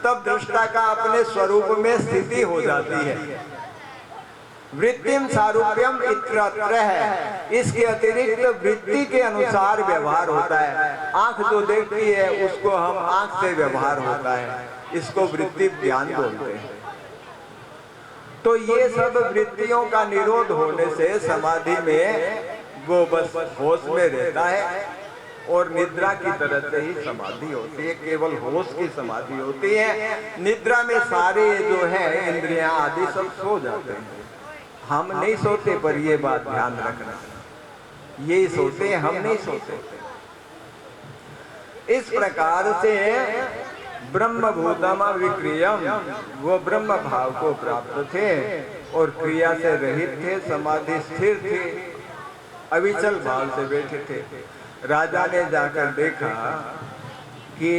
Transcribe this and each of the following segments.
तब दृष्टा का अपने स्वरूप में स्थिति हो जाती है। वृत्तिम सारूप्यम इत्यत्र है, इसके अतिरिक्त वृत्ति के अनुसार व्यवहार होता है। आंख जो देखती है उसको हम आंख से व्यवहार होता है, इसको वृत्ति ज्ञान बोलते हैं। तो ये सब वृत्तियों का निरोध होने से समाधि में वो बस होश में रहता है और निद्रा की तरह से ही समाधि होती है, केवल होश की समाधि होती है। निद्रा में सारे जो है इंद्रियां आदि सब सो जाते हैं। हम नहीं सोते, पर ये बात ध्यान रखना, ये सोते हैं, हम नहीं सोते। इस प्रकार से ब्रह्म भूतम विक्रियम, वो ब्रह्म भाव को प्राप्त थे और क्रिया से रहित थे, समाधि स्थिर थे, अविचल भाव से बैठे थे। राजा ने जाकर देखा कि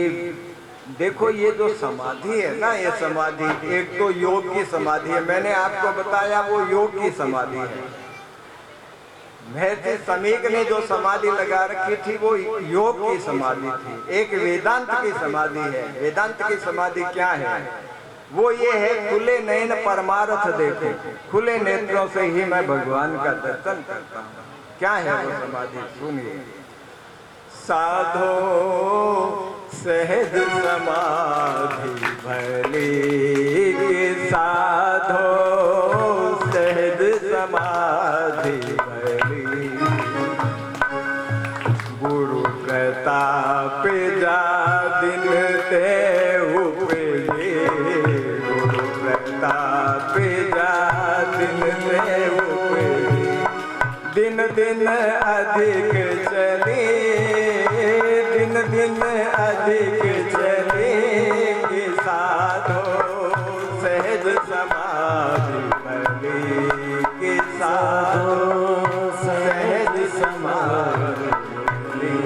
देखो ये जो समाधि है ना, ये समाधि एक तो योग की समाधि है, मैंने आपको बताया वो योग की समाधि है। महर्षि समीक ने जो समाधि लगा रखी थी वो योग की समाधि थी। एक वेदांत की समाधि है। वेदांत की समाधि क्या है? वो ये है खुले नयन परमार्थ देखो, खुले नेत्रों से ही मैं भगवान का दर्शन करता हूँ। क्या है वो समाधि? सुनिए। साधो सहज समाधि भली, साधो सहज समाधि भली, गुरु प्रताप जा दिन ते उपजे, गुरु प्रताप जा दिन ते उपजे, दिन दिन अधिक चले, दिन दिन अधिक चले, साधो सहज समाधि भली, के साधो सहज समाधि भली।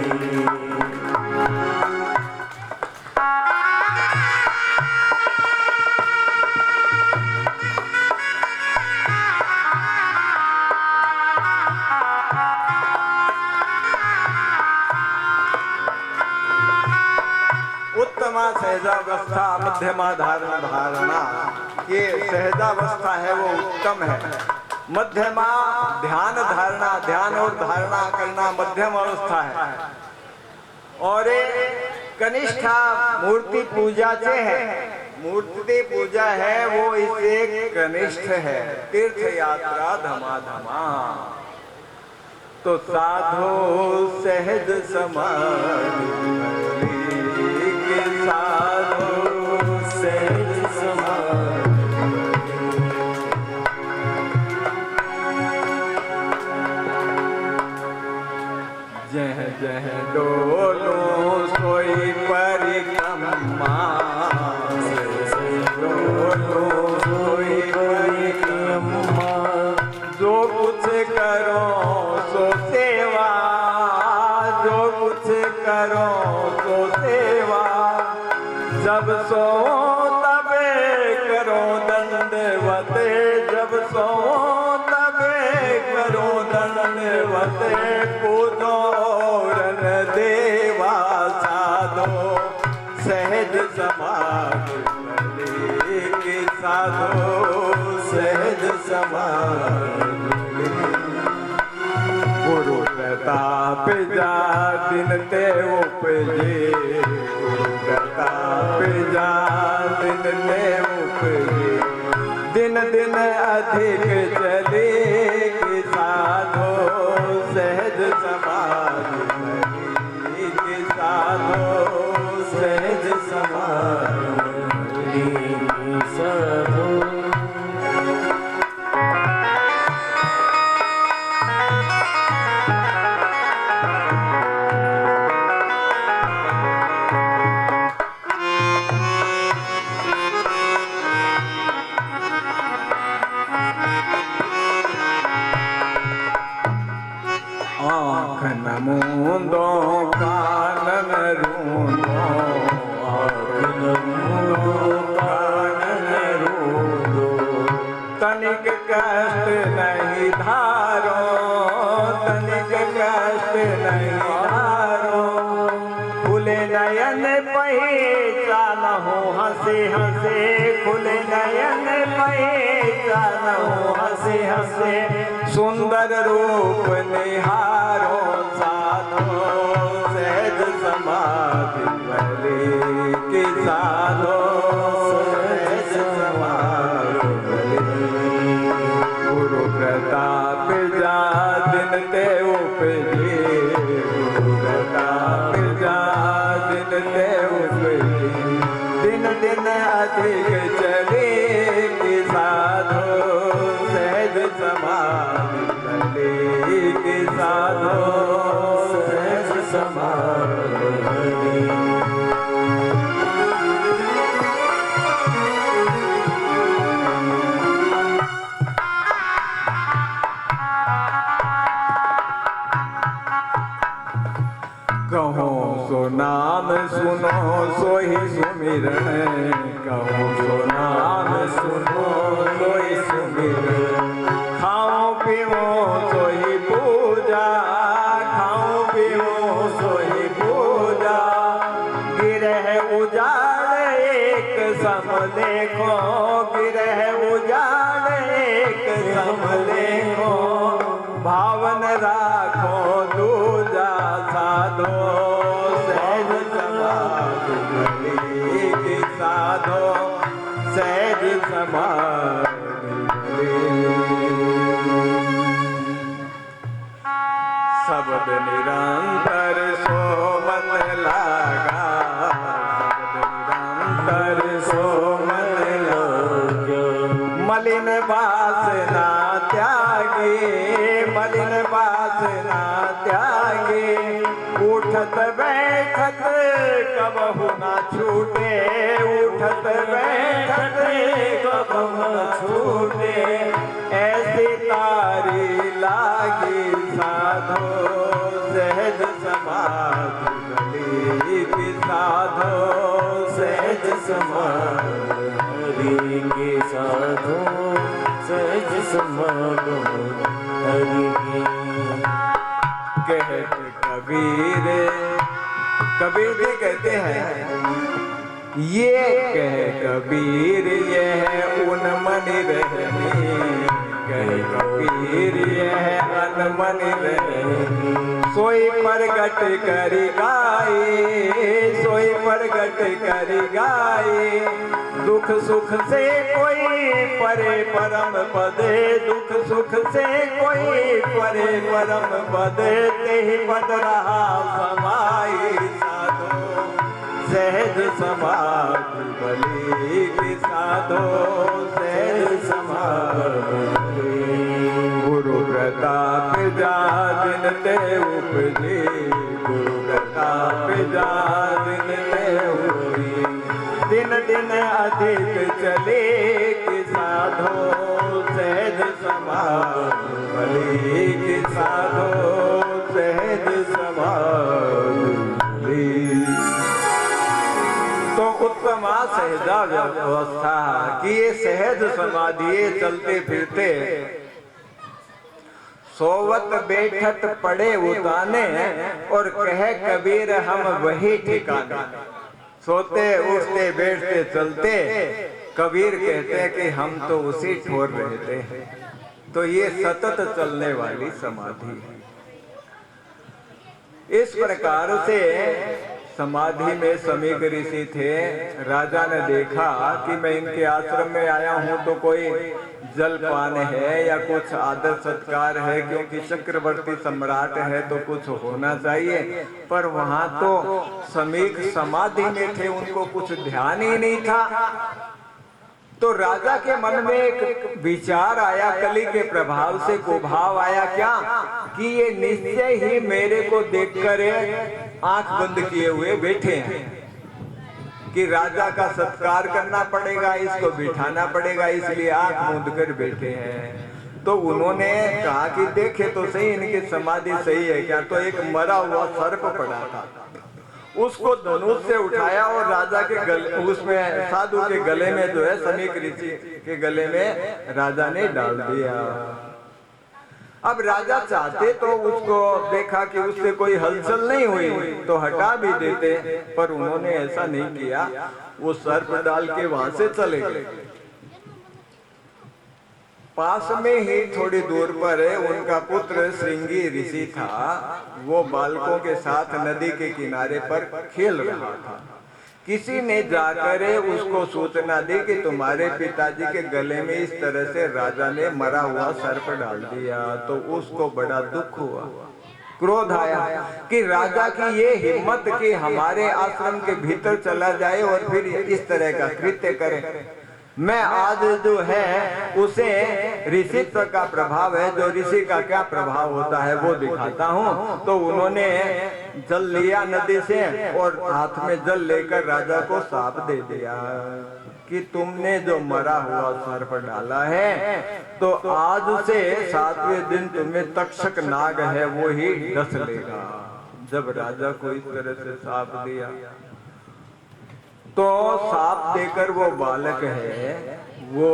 उत्तमा सहजावस्था मध्यमा धारणा, ये सहजावस्था है वो उत्तम है। मध्यमा ध्यान धारणा, ध्यान और धारणा करना मध्यम अवस्था है। और कनिष्ठा मूर्ति पूजा से है, मूर्ति पूजा है वो इससे कनिष्ठ है। तीर्थ यात्रा धमा धमा, तो साधो सहज समाधि, साधो सहज समाधि, जह जह डोलो सोई परिक्रमा, डोलो सोई परिक्रमा, जो कुछ करो सो सेवा, जो कुछ करो सो सेवा, जब सो तबे करो दंडवत, जब सो तबे करो दंडवत, पूजो रन देवा, साधो सहज समाधि भली, के साधो सहज समाधि भली, गुरु प्रताप जा दिन ते उपजे, गुरु प्रताप जा दिन ते उपजे, दिन दिन अधिक चले, कि साधो सहज समाधि भली, कि साधो सहज समाधि भली, साधो। हंसे खुले नयन पहचानो हंसे हंसे सुंदर रूप निहारो साधो सहज समाधि भले के साधो सहज समाधि भले गुरु प्रताप जा दिन ते उपजे गुरु प्रताप जा दिन ते उपजे दिन दिन अधिक चले कि साधो सहज समाधि भले कि साधो सहज समाधि भले कहो सो नाम सुनो सो ही सुमिरन कहो सो नाम सुनो सो ही सुमिरन खाओ पीओ सो ही पूजा खाओ पीओ सो ही पूजा गिरह उजाड़ एक सम देखो गिरह उजाड़ एक सम देखो भावन राखो दूजा साधो सहज समाधि भले कि साधो सहज समाधि भले शब्द निरंतर सो मन लागा शब्द निरंतर सो मन लागा मलिन वासना त्यागे मलिन वासना त्यागे उठत बैठत कबहु न छूटे उठत बैठत कबहु न छूटे ऐसी तारी लागी साधो सहज समाधि भले कि साधो सहज समाधि के साधो सहज समाधि हरि कहते कबीर कबीर जी कहते हैं ये कह कबीर ये है उन मन रहनी कह कबीर ये है अनमन रहनी सोई प्रगट करी गाए सोई प्रगट करी गाए दुख सुख से कोई परे परम पदे दुख सुख से कोई परे परम पदे ते पद रहा समाई साधो सहज समाधि भले कि साधो सहज समाधि गुरु प्रताप जा दिन ते उपजे गुरु प्रताप जा दिन ते उपजे दिन दिन अधिक चले कि साधो सहज समाधि भले कि साधो सहज समाधि भले तो उत्तमा सहजा व्यवस्था कि ये सहज समाधि चलते फिरते सोवत बैठत पड़े उताने और कहे कबीर हम वही ठिकाने सोते उठते बैठते चलते कबीर कहते हैं कि हम तो उसी ठोर रहते हैं तो ये सतत चलने वाली समाधि है। इस प्रकार से समाधि में समीक ऋषि थे। राजा ने देखा कि मैं इनके आश्रम में आया हूं तो कोई जलपान है या कुछ आदर सत्कार है, क्योंकि चक्रवर्ती सम्राट है तो कुछ होना चाहिए। पर वहां तो समीक समाधि में थे, उनको कुछ ध्यान ही नहीं था। तो राजा के मन में एक विचार आया, कली के प्रभाव से कुभाव आया क्या कि ये निश्चय ही मेरे को देखकर आंख बंद किए हुए बैठे हैं कि राजा का सत्कार करना पड़ेगा, इसको बिठाना पड़ेगा, इसलिए आंख मूंद कर बैठे हैं। तो उन्होंने कहा कि देखे तो सही इनकी समाधि सही है क्या। तो एक मरा हुआ सर्प पड़ा था, उसको धनुष से उठाया और राजा के गले, उसमें साधु के गले में जो है, समीक ऋषि के गले में राजा ने डाल दिया। अब राजा चाहते तो उसको देखा कि उससे कोई हलचल नहीं हुई तो हटा भी देते, पर उन्होंने ऐसा नहीं किया। वो सर्प डाल के वहां से चले गए। पास में ही थोड़ी दूर पर उनका पुत्र श्रृंगी ऋषि था। वो बालकों के साथ नदी के किनारे पर खेल रहा था। किसी ने जाकर उसको सूचना दी कि तुम्हारे पिताजी के गले में इस तरह से राजा ने मरा हुआ सर्प डाल दिया। तो उसको बड़ा दुख हुआ, क्रोध आया कि राजा की ये हिम्मत कि हमारे आश्रम के भीतर चला जाए और फिर इस तरह का कृत्य करे। मैं आज जो है उसे ऋषित्व का प्रभाव है, जो ऋषि का क्या प्रभाव होता है वो दिखाता हूँ। तो उन्होंने जल लिया नदी से और हाथ में जल लेकर राजा को शाप दे दिया कि तुमने जो मरा हुआ सर्प डाला है तो आज से 7वें दिन तुम्हें तक्षक नाग है वो ही डस लेगा। जब राजा को इस तरह से शाप दिया तो साप देकर वो बालक है वो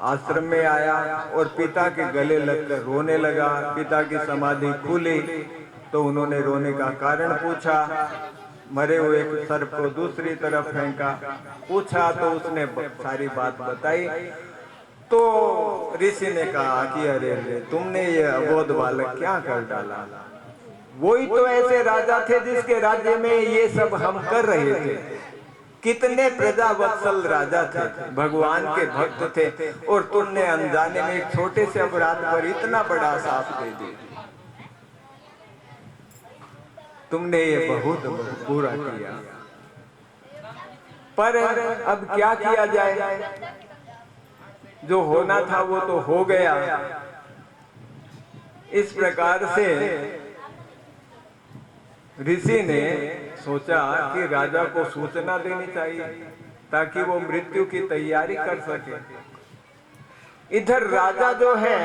आश्रम में आया और पिता के गले लगकर रोने लगा। पिता की समाधि खुली तो उन्होंने रोने का कारण पूछा। मरे हुए सर्प को दूसरी तरफ फेंका, पूछा तो उसने सारी बात बताई। तो ऋषि ने कहा कि अरे तुमने ये अबोध बालक क्या कर डाला। वही तो ऐसे राजा थे जिसके राज्य में ये सब हम कर रहे थे। कितने प्रजा वत्सल राजा थे, भगवान के भक्त थे, और तुमने अनजाने में एक छोटे से अपराध पर इतना बड़ा शाप दे दिया। तुमने ये बहुत बुरा किया। पर अब क्या किया जाए, जो होना था वो तो हो गया। इस प्रकार से ऋषि ने सोचा कि राजा को सूचना देनी चाहिए ताकि वो मृत्यु की तैयारी कर सके। इधर राजा जो है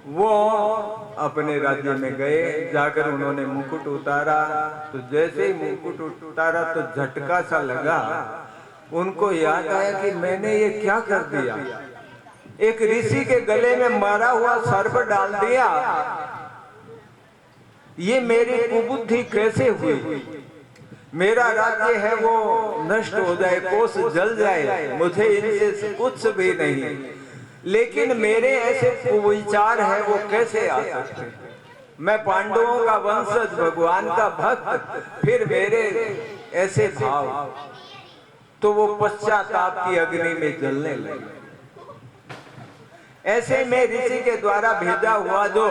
वो अपने राज्य में गए, जाकर उन्होंने मुकुट उतारा। तो जैसे ही मुकुट उतारा तो झटका सा लगा, उनको याद आया कि मैंने ये क्या कर दिया। एक ऋषि के गले में मारा हुआ सर्प डाल दिया। ये मेरी कुबुद्धि कैसे हुई। मेरा राज्य है वो नष्ट हो जाए, कोष जल जाए, मुझे इनसे कुछ भी नहीं। लेकिन मेरे ऐसे कुविचार है वो कैसे आ सकते। मैं पांडवों का वंशज, भगवान का भक्त, फिर मेरे ऐसे भाव। तो वो पश्चाताप की अग्नि में जलने लगे। ऐसे में ऋषि के द्वारा भेजा हुआ जो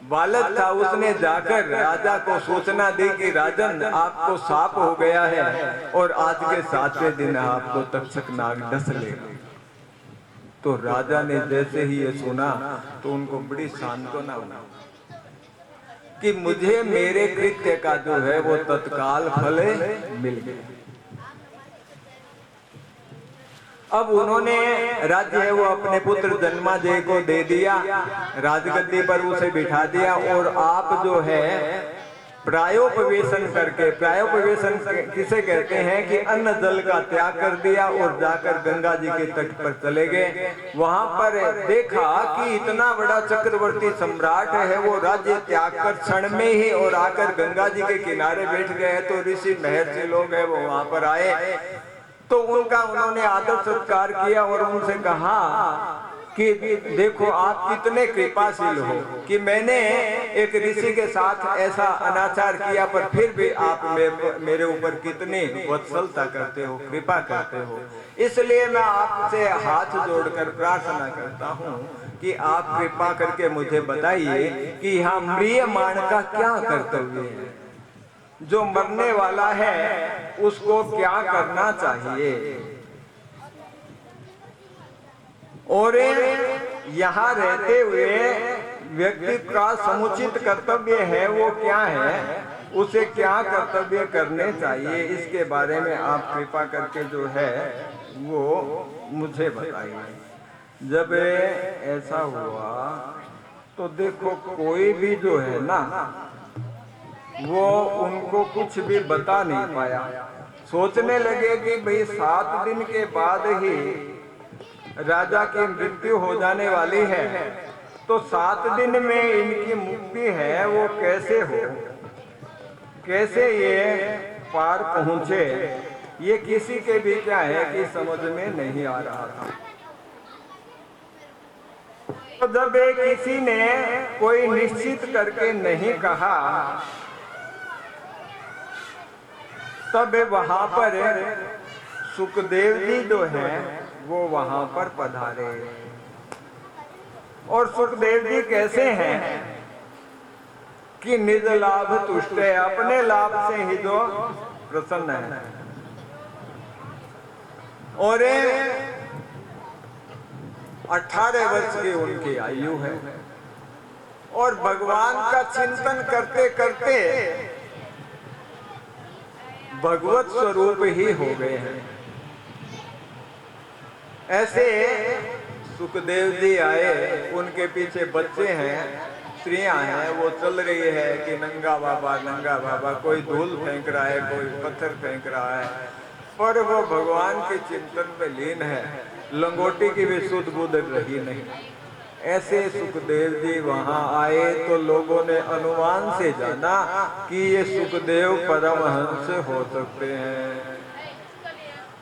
बालक था उसने जाकर राजा को सूचना दी कि राजन आपको शाप हो गया है और आज के 7वें दिन आपको तक्षक नाग डस लेगा। तो राजा ने जैसे ही ये सुना तो उनको बड़ी सांत्वना हुई कि मुझे मेरे कृत्य का जो है वो तत्काल फल मिल गया। अब उन्होंने राज्य है वो अपने पुत्र जन्माजय को दे दिया, राजगद्दी पर उसे बिठा दिया। और आप जो है प्रायोपवेशन करके, प्रायोपवेशन किसे कहते हैं कि अन्न जल का त्याग कर दिया और जाकर गंगा जी के तट पर चले गए। वहां पर देखा कि इतना बड़ा चक्रवर्ती सम्राट है वो राज्य त्याग कर क्षण में ही और आकर गंगा जी के किनारे बैठ गए। तो ऋषि महर्षि लोग है वो वहां पर आए तो उनका उन्होंने आदर सत्कार किया और उनसे कहा कि देखो आप कितने कृपाशील हो कि मैंने एक ऋषि के साथ ऐसा अनाचार किया पर फिर भी आप मेरे ऊपर कितनी वत्सलता करते हो, कृपा करते हो। इसलिए मैं आपसे हाथ जोड़कर प्रार्थना करता हूँ कि आप कृपा करके मुझे बताइए कि यहाँ म्रियमाण का क्या कर्तव्य है। जो मरने वाला है उसको क्या करना चाहिए और यहाँ रहते हुए व्यक्ति का समुचित कर्तव्य है वो क्या है, उसे क्या कर्तव्य करने चाहिए, इसके बारे में आप कृपा करके जो है वो मुझे बताइए। जब ऐसा हुआ तो देखो कोई भी जो है ना वो उनको कुछ भी बता नहीं पाया। सोचने लगे कि भाई 7 दिन के बाद ही राजा की मृत्यु हो जाने वाली है तो 7 दिन में इनकी मुक्ति है वो कैसे हो, कैसे ये पार पहुंचे। ये किसी के भी क्या है कि समझ में नहीं आ रहा था। तो जब किसी ने कोई निश्चित करके नहीं कहा, तब वहां पर सुखदेव जी जो है वो वहां पर पधारे। और सुखदेव जी कैसे हैं कि निज लाभ तुष्ट है, अपने लाभ से ही जो प्रसन्न है। और 18 वर्ष की उनकी आयु है और भगवान का चिंतन करते करते भगवत स्वरूप ही हो गए हैं। ऐसे सुखदेव जी आए, उनके पीछे बच्चे हैं, स्त्रियां हैं, वो चल रही है कि नंगा बाबा, कोई धूल फेंक रहा है, कोई पत्थर फेंक रहा है, पर वो भगवान के चिंतन में लीन है। लंगोटी की भी सुध बुध रही नहीं। ऐसे सुखदेव जी वहां आए तो लोगों ने अनुमान से जाना कि ये सुखदेव परमहंस हो सकते हैं।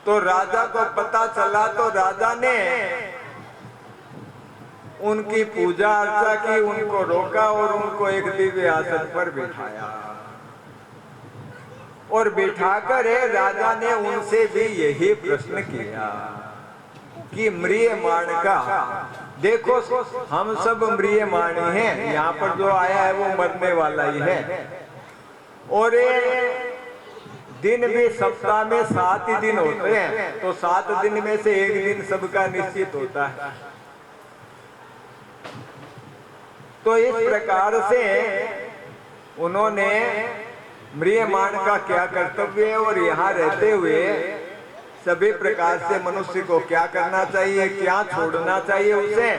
तो राजा को पता चला, तो राजा ने उनकी पूजा अर्चा की, उनको रोका और उनको एक दिव्य आसन पर बिठाया। और बिठाकर राजा ने उनसे भी यही प्रश्न किया कि म्रियमाण का, देखो हम सब म्रियमाणी हैं, यहाँ पर जो आया है वो मरने वाला ही है। और दिन भी सप्ताह में 7 ही दिन होते हैं, तो 7 दिन में से एक दिन सबका निश्चित होता है। तो इस प्रकार से उन्होंने म्रियमाण का क्या कर्तव्य है और यहाँ रहते हुए सभी प्रकार से मनुष्य को क्या करना चाहिए, क्या छोड़ना चाहिए उसे,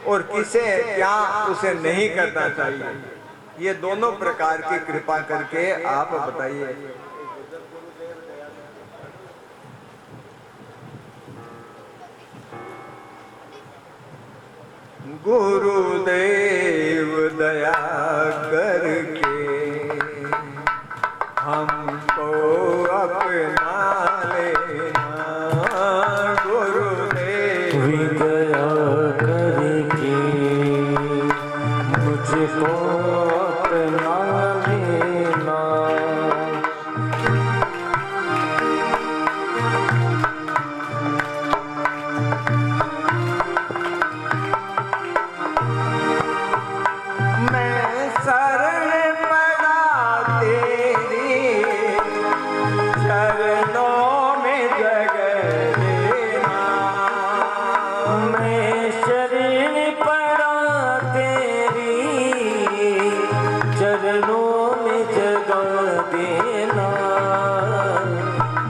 और किसे क्या उसे नहीं करना चाहिए, ये दोनों प्रकार की कृपा करके आप बताइए। गुरुदेव दया करके हमको अपना लेना, गुरुदेव दया करके मुझको अपना लेना।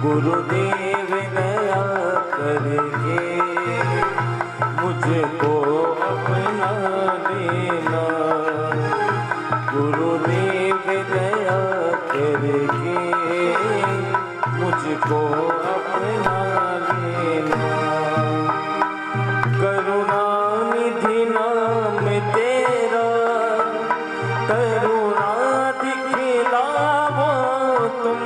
गुरुदेव दया करके मुझको अपना लेना, गुरुदेव दया करके मुझको अपना लेना। करुणा निधि नाम तेरा, करुणा दिखलाओ तुम,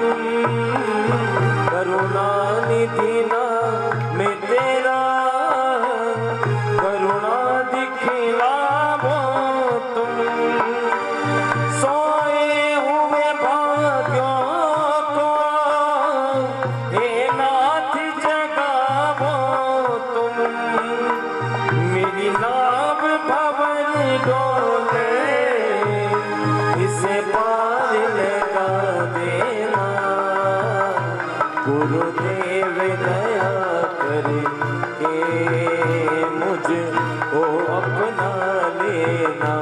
करुणा निधि नाम तेरा, करुणा दिखलाओ तुम। सोए हुए भाग्यों को हे नाथ जगाओ तुम, मेरी नाव भंवर डोले इसे पार लगा देना, गुरुदेव दया करके मुझको अपना लेना।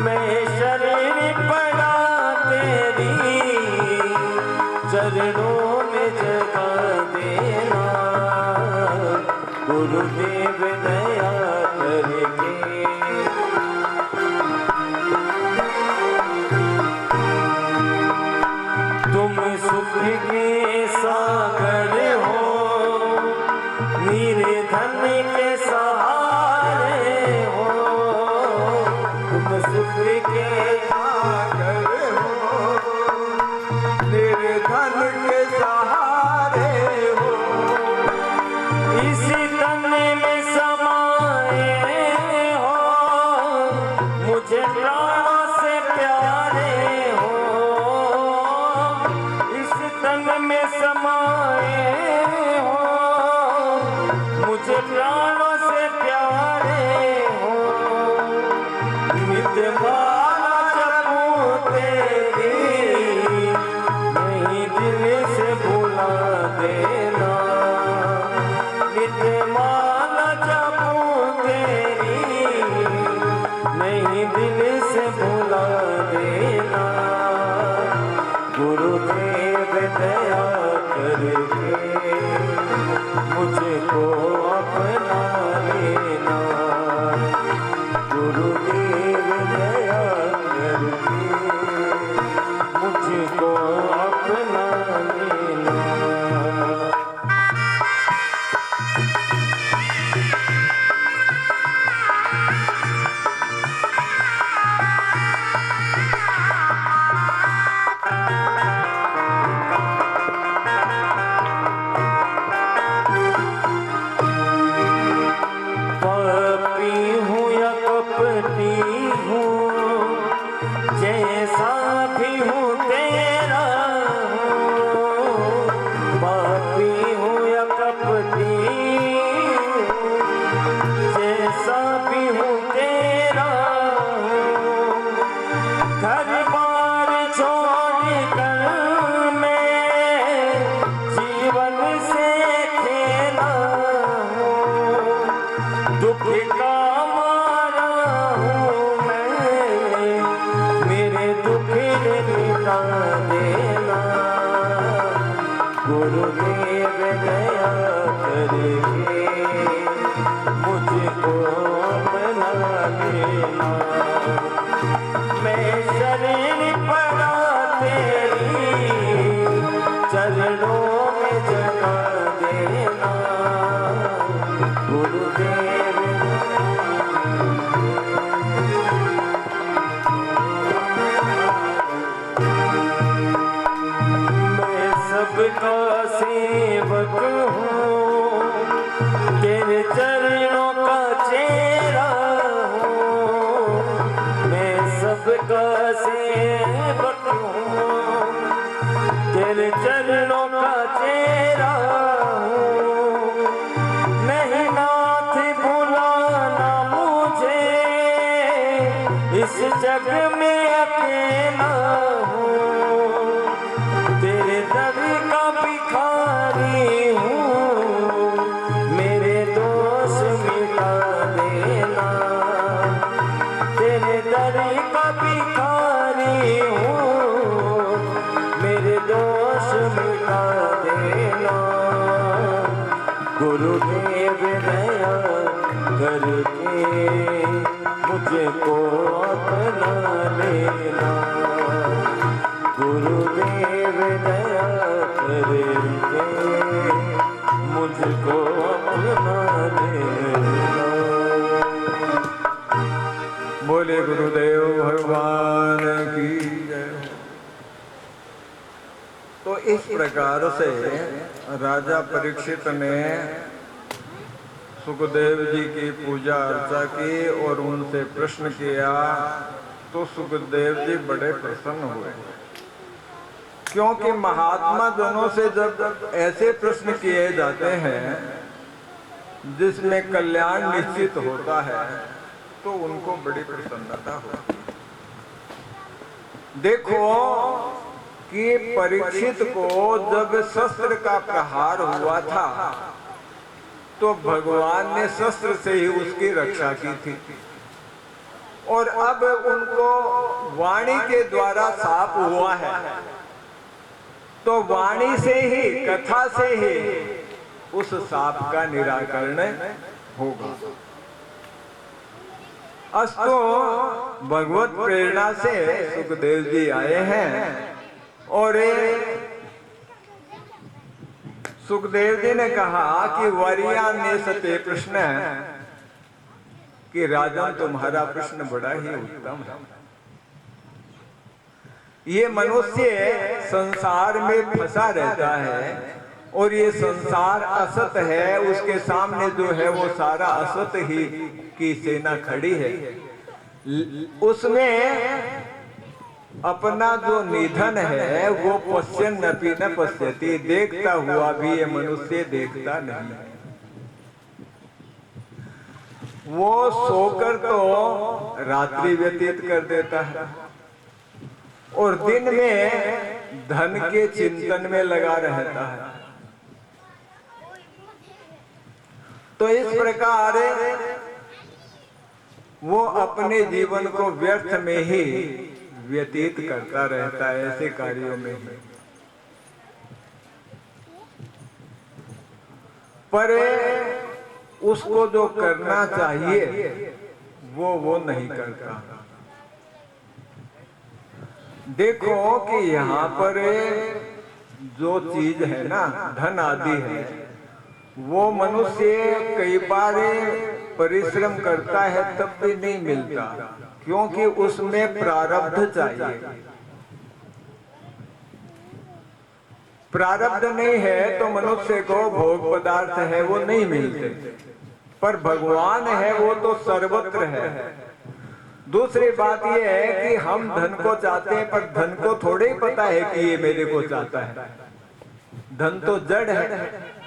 मैं शरीर पड़ा तेरी चरणों में जगा देना, गुरुदेव दया करके। तुम सुख के सागर हो, निर्धन के सहारे हो, तुम सुख के सागर हो, निर्धन के सहारे प्राणों से प्यारे हो, नित्य माला जपूं तेरी, नहीं दिल से भुला देना। नित्य माला जपूं तेरी, नहीं दिल से भुला देना। गुरुदेव दया करके मुझको अपना लेना। गुरुदेव दया करके मुझको अपना लेना। गुरुदेव दया करके मुझको अपना लेना। मैं शरण पड़ा तेरी चरणों में जगा देना। गुरुदेव मैं सबका सेवक हूँ, तेरे चरणों का चेहरा हूँ। मैं सबका सेवक हूँ, तेरे चरणों का चेहरा हूँ। नहीं नाथ भुलाना मुझे, इस जग में अकेला हूँ। तेरे दर का भिखारी हूँ, मेरे दोष मिटा देना। तेरे दर का भिखारी हूँ, मेरे दोष मिटा देना। गुरुदेव दया करके मुझको अपना लेना। गुरुदेव दया करके मुझको अपना लेना। बोले गुरुदेव भगवान की जय। तो इस प्रकार से राजा परीक्षित ने सुखदेव जी की पूजा अर्चा की और उनसे प्रश्न किया, तो सुखदेव जी बड़े प्रसन्न हुए, क्योंकि महात्मा जनों से जब ऐसे प्रश्न किए जाते हैं जिसमें कल्याण निश्चित होता है तो उनको बड़ी प्रसन्नता होती है। देखो कि परीक्षित को जब शस्त्र का प्रहार हुआ था तो भगवान ने शस्त्र से ही उसकी रक्षा की थी, और अब उनको वाणी के द्वारा शाप हुआ है, तो वाणी से ही, कथा से ही उस शाप का निराकरण होगा। अस्तु भगवत प्रेरणा से सुखदेव जी आए हैं, और सुखदेव जी ने कहा कि वरिया ने सत्य प्रश्न कि राजन तुम्हारा प्रश्न बड़ा ही उत्तम है। ये मनुष्य संसार में फंसा रहता है और ये संसार असत है, उसके सामने जो है वो सारा असत ही की सेना खड़ी है। उसमें अपना जो निधन है वो पश्यन्नपि न पश्यति, देखता हुआ भी ये मनुष्य देखता नहीं है। वो सोकर तो रात्रि व्यतीत कर देता है और दिन में धन के चिंतन में लगा रहता है। तो इस प्रकार वो अपने जीवन को व्यर्थ में ही व्यतीत करता रहता है, ऐसे कार्यों में ही। पर उसको जो करना चाहिए वो नहीं करता। देखो कि यहाँ पर जो चीज है ना, धन आदि है, वो मनुष्य कई बार परिश्रम करता है तब भी नहीं मिलता, क्योंकि उसमें प्रारब्ध चाहिए। प्रारब्ध नहीं है तो मनुष्य को भोग पदार्थ है वो नहीं मिलते, पर भगवान है वो तो सर्वत्र है। दूसरी बात यह है कि हम धन को चाहते हैं, पर धन को थोड़े ही पता है कि ये मेरे को चाहता है। धन तो जड़ है,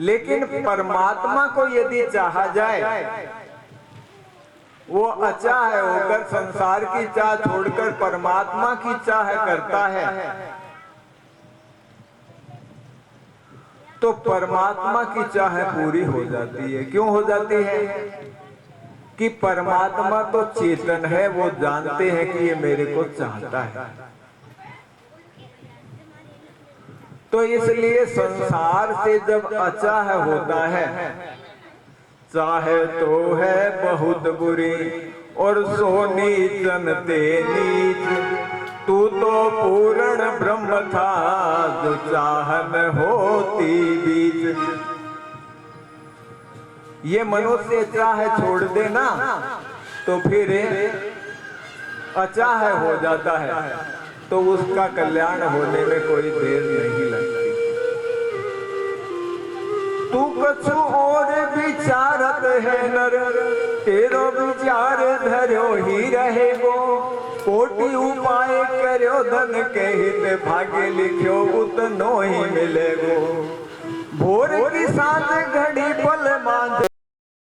लेकिन परमात्मा को यदि चाहा जाए, वो अचाह होकर संसार की चाह छोड़कर परमात्मा की चाह करता है, तो परमात्मा की चाह पूरी हो जाती है। क्यों हो जाती है? कि परमात्मा तो चेतन है, वो जानते हैं कि ये मेरे को चाहता है। तो इसलिए संसार से जब अचाह होता है, चाहे तो है बहुत बुरी और सो नीचन ते नीच, तू तो पूर्ण ब्रह्म था जो चाहन होती बीच। ये मनुष्य चाह छोड़ देना तो फिर अचाह हो जाता है, तो उसका कल्याण होने में कोई देर नहीं लगती। तू कछु और विचारत है नर, तेरो विचार धरो ही रहेगो। कोटि उपाय करो धन के हित, भाग्य लिखो उतनो ही मिलेगो। भोर की साथ घड़ी पल मांझ